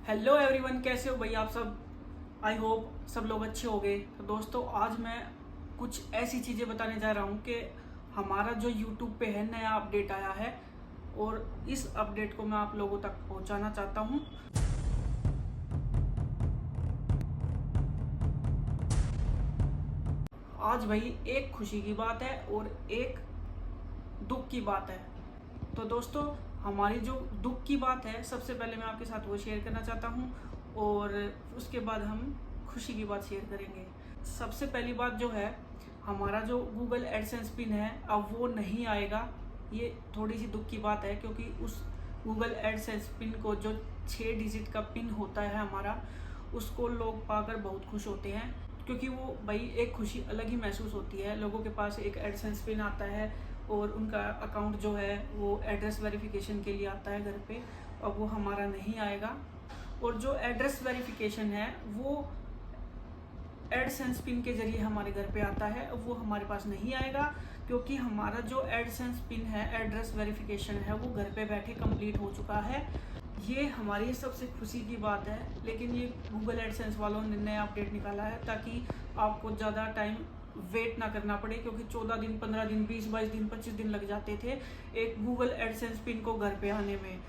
Hello everyone, कैसे हो भाई आप सब। आई होप सब लोग अच्छे हो गए। तो दोस्तों, आज मैं कुछ ऐसी चीज़ें बताने जा रहा हूँ कि हमारा जो यूट्यूब पे है नया अपडेट आया है और इस अपडेट को मैं आप लोगों तक पहुँचाना चाहता हूँ। आज भाई एक खुशी की बात है और एक दुख की बात है। तो दोस्तों, हमारी जो दुख की बात है सबसे पहले मैं आपके साथ वो शेयर करना चाहता हूँ और उसके बाद हम खुशी की बात शेयर करेंगे। सबसे पहली बात जो है, हमारा जो गूगल एडसेंस पिन है अब वो नहीं आएगा। ये थोड़ी सी दुख की बात है क्योंकि उस गूगल एडसेंस पिन को जो 6 डिजिट का पिन होता है हमारा, उसको लोग पाकर बहुत खुश होते हैं क्योंकि वो भाई एक खुशी अलग ही महसूस होती है। लोगों के पास एक एडसेंस पिन आता है और उनका अकाउंट जो है वो एड्रेस वेरिफिकेशन के लिए आता है घर पे। अब वो हमारा नहीं आएगा और जो एड्रेस वेरिफिकेशन है वो एडसेंस पिन के जरिए हमारे घर पे आता है। अब वो हमारे पास नहीं आएगा क्योंकि हमारा जो एडसेंस पिन है, एड्रेस वेरिफिकेशन है, वो घर पे बैठे कंप्लीट हो चुका है। ये हमारी सबसे खुशी की बात है। लेकिन ये गूगल एडसेंस वालों ने नया अपडेट निकाला है ताकि आपको ज़्यादा टाइम वेट ना करना पड़े, क्योंकि 14 दिन, 15 दिन, 20-22 दिन, 25 दिन लग जाते थे एक गूगल एडसेंस पिन को घर पे आने में।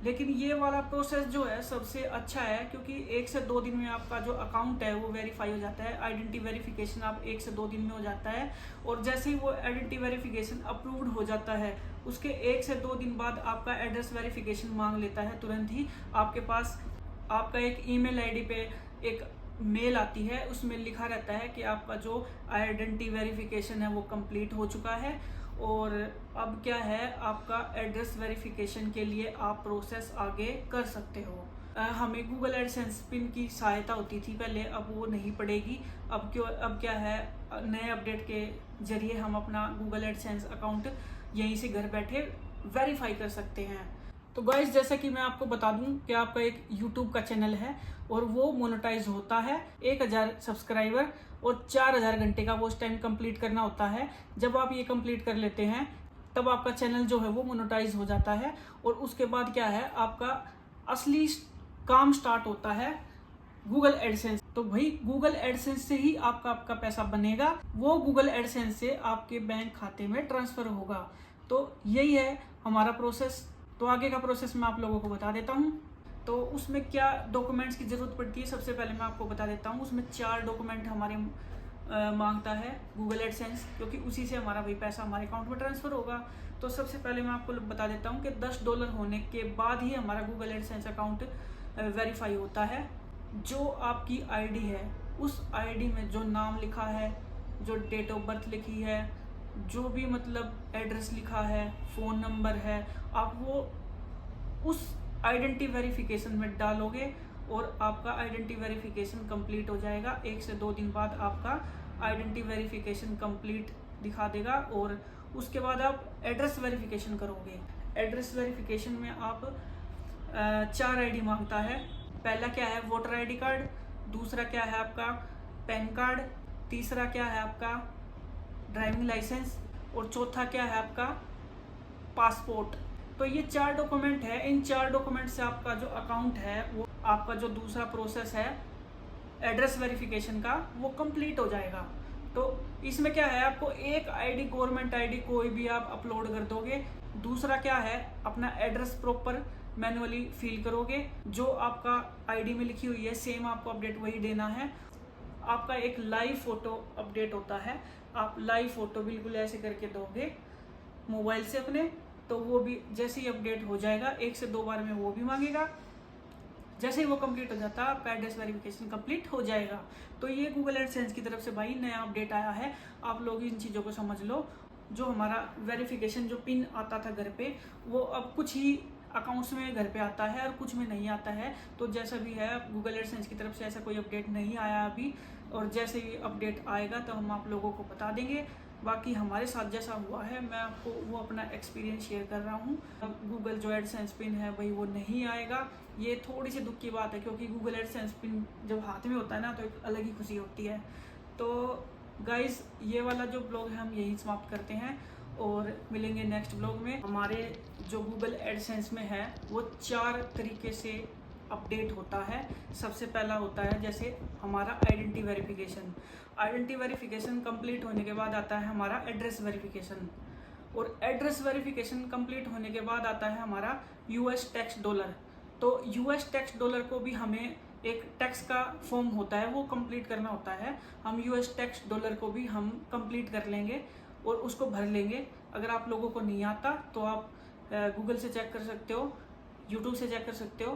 लेकिन ये वाला प्रोसेस जो है सबसे अच्छा है क्योंकि 1 से 2 दिन में आपका जो अकाउंट है वो वेरीफाई हो जाता है। आइडेंटिटी वेरिफिकेशन आप 1 से 2 दिन में हो जाता है और जैसे ही वो आइडेंटिटी वेरिफिकेशन अप्रूव्ड हो जाता है उसके 1 से 2 दिन बाद आपका एड्रेस वेरिफिकेशन मांग लेता है। तुरंत ही आपके पास आपका एक ईमेल आईडी पे एक मेल आती है, उसमें लिखा रहता है कि आपका जो आइडेंटिटी वेरिफिकेशन है वो कंप्लीट हो चुका है और अब क्या है, आपका एड्रेस वेरिफिकेशन के लिए आप प्रोसेस आगे कर सकते हो। हमें गूगल एडसेंस पिन की सहायता होती थी पहले, अब वो नहीं पड़ेगी। अब क्या है, नए अपडेट के जरिए हम अपना गूगल एडसेंस अकाउंट यहीं से घर बैठे वेरीफाई कर सकते हैं। तो गाइस, जैसा कि मैं आपको बता दूं कि आपका एक यूट्यूब का चैनल है और वो मोनेटाइज होता है 1000 सब्सक्राइबर और 4000 घंटे का वो टाइम कंप्लीट करना होता है। जब आप ये कंप्लीट कर लेते हैं तब आपका चैनल जो है वो मोनेटाइज हो जाता है और उसके बाद क्या है, आपका असली काम स्टार्ट होता है गूगल एडसेंस। तो भाई गूगल एडसेंस से ही आपका पैसा बनेगा, वो गूगल एडसेंस से आपके बैंक खाते में ट्रांसफर होगा। तो यही है हमारा प्रोसेस। तो आगे का प्रोसेस मैं आप लोगों को बता देता हूँ। तो उसमें क्या डॉक्यूमेंट्स की ज़रूरत पड़ती है, सबसे पहले मैं आपको बता देता हूँ। उसमें 4 डॉक्यूमेंट हमारे मांगता है गूगल एडसेंस, क्योंकि उसी से हमारा भाई पैसा हमारे अकाउंट में ट्रांसफ़र होगा। तो सबसे पहले मैं आपको बता देता हूँ कि $10 होने के बाद ही हमारा गूगल एडसेंस अकाउंट वेरीफाई होता है। जो आपकी आईडी है, उस आईडी में जो नाम लिखा है, जो डेट ऑफ बर्थ लिखी है, जो भी मतलब एड्रेस लिखा है, फ़ोन नंबर है, आप वो उस आइडेंटिटी वेरिफिकेशन में डालोगे और आपका आइडेंटिटी वेरिफिकेशन कंप्लीट हो जाएगा। 1 से 2 दिन बाद आपका आइडेंटिटी वेरिफिकेशन कंप्लीट दिखा देगा और उसके बाद आप एड्रेस वेरिफिकेशन करोगे। एड्रेस वेरिफिकेशन में आप 4 आईडी मांगता है। पहला क्या है, वोटर आईडी कार्ड। दूसरा क्या है आपका पैन कार्ड। तीसरा क्या है आपका ड्राइविंग लाइसेंस और चौथा क्या है आपका पासपोर्ट। तो ये 4 डॉक्यूमेंट है। इन 4 डॉक्यूमेंट से आपका जो अकाउंट है, वो आपका जो दूसरा प्रोसेस है एड्रेस वेरिफिकेशन का, वो कंप्लीट हो जाएगा। तो इसमें क्या है, आपको एक आईडी, गवर्नमेंट आईडी कोई भी आप अपलोड कर दोगे। दूसरा क्या है, अपना एड्रेस प्रॉपर मैनुअली फिल करोगे, जो आपका आईडी में लिखी हुई है सेम आपको अपडेट वही देना है। आपका एक लाइव फोटो अपडेट होता है, आप लाइव फोटो बिल्कुल ऐसे करके दोगे मोबाइल से अपने, तो वो भी जैसे ही अपडेट हो जाएगा 1 से 2 बार में वो भी मांगेगा। जैसे ही वो कंप्लीट हो जाता है आपका एड्रेस वेरिफिकेशन कंप्लीट हो जाएगा। तो ये गूगल एडसेंस की तरफ से भाई नया अपडेट आया है, आप लोग इन चीज़ों को समझ लो। जो हमारा वेरिफिकेशन जो पिन आता था घर पे, वो अब कुछ ही अकाउंट्स में घर पे आता है और कुछ में नहीं आता है। तो जैसा भी है, गूगल एडसेंस की तरफ से ऐसा कोई अपडेट नहीं आया अभी, और जैसे ही अपडेट आएगा तो हम आप लोगों को बता देंगे। बाकी हमारे साथ जैसा हुआ है, मैं आपको वो अपना एक्सपीरियंस शेयर कर रहा हूँ। गूगल जो एडसेंस पिन है भाई वो नहीं आएगा। ये थोड़ी सी दुख की बात है क्योंकि गूगल एडसेंस पिन जब हाथ में होता है ना तो एक अलग ही खुशी होती है। तो गाइस, ये वाला जो ब्लॉग है हम यही समाप्त करते हैं और मिलेंगे नेक्स्ट ब्लॉग में। हमारे जो गूगल एडसेंस में है वो 4 तरीके से अपडेट होता है। सबसे पहला होता है जैसे हमारा identity verification. Identity verification complete होने के बाद आता है हमारा एड्रेस वेरिफिकेशन, और एड्रेस वेरिफिकेशन कंप्लीट होने के बाद आता है हमारा यूएस टैक्स डॉलर। तो यूएस टैक्स डॉलर को भी हमें एक टैक्स का फॉर्म होता है वो कंप्लीट करना होता है। हम यूएस टैक्स डॉलर को भी हम कंप्लीट कर लेंगे और उसको भर लेंगे। अगर आप लोगों को नहीं आता तो आप गूगल से चेक कर सकते हो, यूट्यूब से चेक कर सकते हो।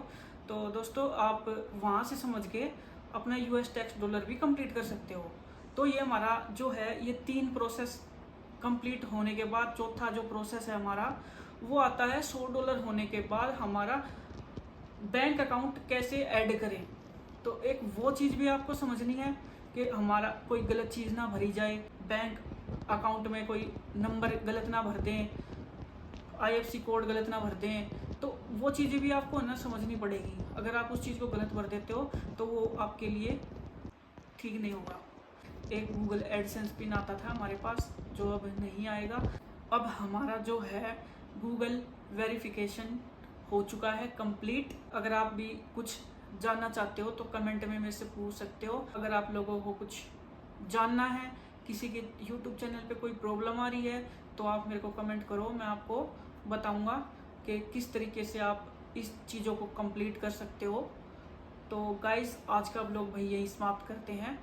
तो दोस्तों आप वहाँ से समझ के अपना यूएस टैक्स डॉलर भी कंप्लीट कर सकते हो। तो ये हमारा जो है ये 3 प्रोसेस कंप्लीट होने के बाद चौथा जो प्रोसेस है हमारा वो आता है $100 होने के बाद हमारा बैंक अकाउंट कैसे ऐड करें। तो एक वो चीज़ भी आपको समझनी है कि हमारा कोई गलत चीज़ ना भरी जाए, बैंक अकाउंट में कोई नंबर गलत ना भर दें, आईएफएससी कोड गलत ना भर दें। तो वो चीज़ें भी आपको ना समझनी पड़ेगी। अगर आप उस चीज़ को गलत भर देते हो तो वो आपके लिए ठीक नहीं होगा। एक गूगल एडसेंस पिन आता था हमारे पास जो अब नहीं आएगा। अब हमारा जो है गूगल वेरिफिकेशन हो चुका है कंप्लीट। अगर आप भी कुछ जानना चाहते हो तो कमेंट में मेरे से पूछ सकते हो। अगर आप लोगों को कुछ जानना है, किसी के यूट्यूब चैनल पे कोई प्रॉब्लम आ रही है तो आप मेरे को कमेंट करो, मैं आपको बताऊंगा कि किस तरीके से आप इस चीज़ों को कंप्लीट कर सकते हो। तो गाइस आज का व्लॉग भाई यही समाप्त करते हैं।